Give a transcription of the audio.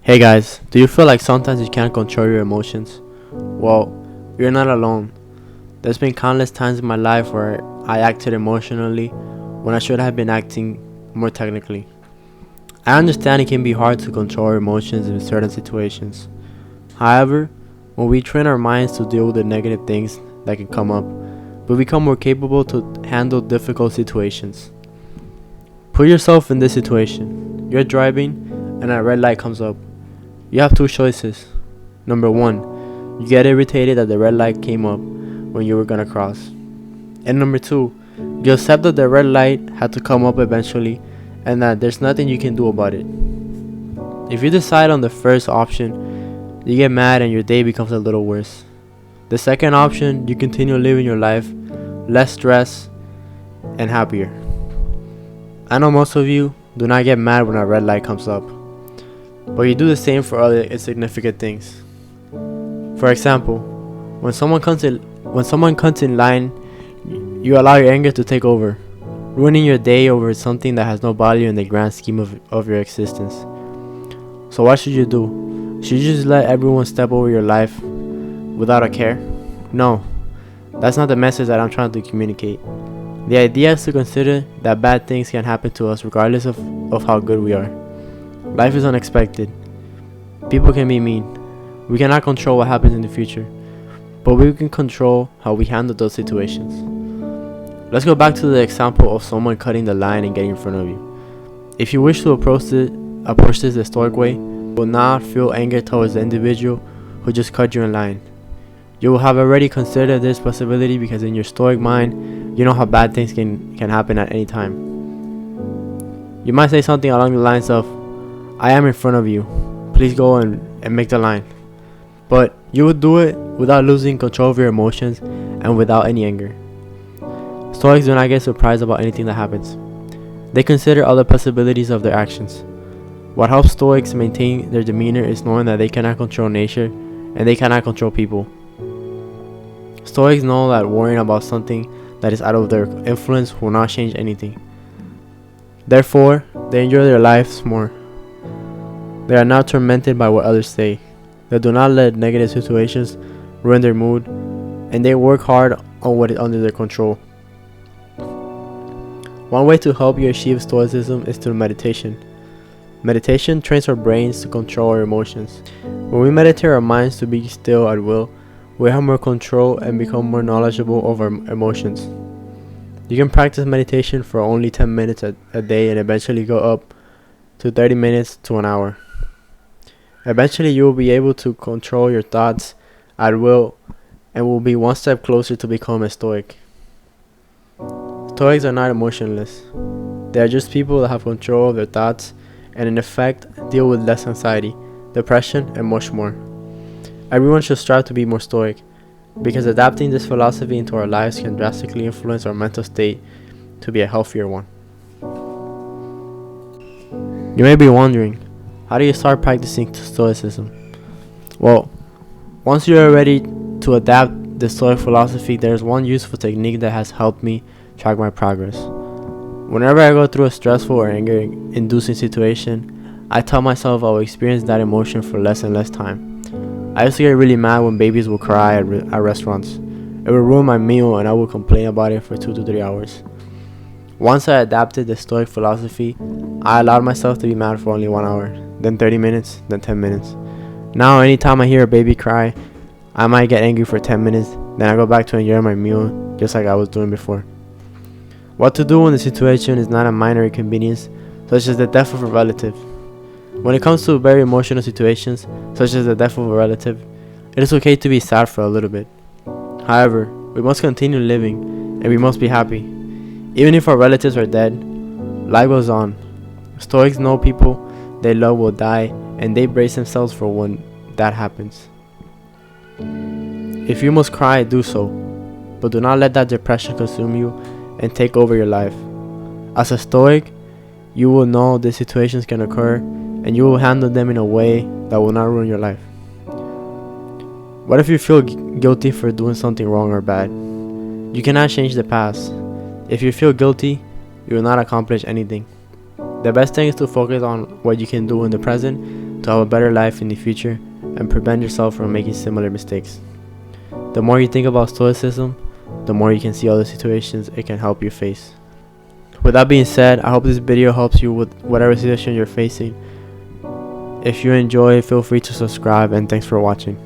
Hey guys, do you feel like sometimes you can't control your emotions? Well, you're not alone. There's been countless times in my life where I acted emotionally when I should have been acting more technically. I understand it can be hard to control our emotions in certain situations. However, when we train our minds to deal with the negative things that can come up, we become more capable to handle difficult situations. Put yourself in this situation. You're driving and a red light comes up. You have two choices. Number one, you get irritated that the red light came up when you were gonna cross. And number two, you accept that the red light had to come up eventually and that there's nothing you can do about it. If you decide on the first option, you get mad and your day becomes a little worse. The second option, you continue living your life, less stress and happier. I know most of you do not get mad when a red light comes up, but you do the same for other insignificant things. For example, when someone comes in line, you allow your anger to take over, ruining your day over something that has no value in the grand scheme of your existence. So what should you do? Should you just let everyone step over your life without a care? No, that's not the message that I'm trying to communicate. The idea is to consider that bad things can happen to us regardless of how good we are. Life is unexpected. People can be mean. We cannot control what happens in the future, but we can control how we handle those situations. Let's go back to the example of someone cutting the line and getting in front of you. If you wish to approach this the stoic way, you will not feel anger towards the individual who just cut you in line. You will have already considered this possibility because in your stoic mind, you know how bad things can happen at any time. You might say something along the lines of, I am in front of you, please go and make the line. But you would do it without losing control of your emotions and without any anger. Stoics do not get surprised about anything that happens. They consider all the possibilities of their actions. What helps Stoics maintain their demeanor is knowing that they cannot control nature and they cannot control people. Stoics know that worrying about something that is out of their influence will not change anything. Therefore, they enjoy their lives more. They are not tormented by what others say. They do not let negative situations ruin their mood, and they work hard on what is under their control. One way to help you achieve stoicism is through meditation. Meditation trains our brains to control our emotions. When we meditate our minds to be still at will, we have more control and become more knowledgeable of our emotions. You can practice meditation for only 10 minutes a day and eventually go up to 30 minutes to an hour. Eventually you will be able to control your thoughts at will and will be one step closer to become a stoic. Stoics are not emotionless. They are just people that have control of their thoughts and in effect deal with less anxiety, depression and much more. Everyone should strive to be more stoic, because adapting this philosophy into our lives can drastically influence our mental state to be a healthier one. You may be wondering, how do you start practicing stoicism? Well, once you are ready to adapt the stoic philosophy, there's one useful technique that has helped me track my progress. Whenever I go through a stressful or anger-inducing situation, I tell myself I will experience that emotion for less and less time. I used to get really mad when babies would cry at restaurants. It would ruin my meal and I would complain about it for 2 to 3 hours. Once I adapted the stoic philosophy, I allowed myself to be mad for only 1 hour, then 30 minutes, then 10 minutes. Now anytime I hear a baby cry, I might get angry for 10 minutes, then I go back to enjoy my meal just like I was doing before. What to do when the situation is not a minor inconvenience, such as the death of a relative. When it comes to very emotional situations, such as the death of a relative, it is okay to be sad for a little bit. However, we must continue living and we must be happy. Even if our relatives are dead, life goes on. Stoics know people they love will die and they brace themselves for when that happens. If you must cry, do so, but do not let that depression consume you and take over your life. As a Stoic, you will know these situations can occur and you will handle them in a way that will not ruin your life. What if you feel guilty for doing something wrong or bad? You cannot change the past. If you feel guilty, you will not accomplish anything. The best thing is to focus on what you can do in the present to have a better life in the future and prevent yourself from making similar mistakes. The more you think about stoicism, the more you can see other situations it can help you face. With that being said, I hope this video helps you with whatever situation you're facing. If you enjoy, feel free to subscribe, and thanks for watching.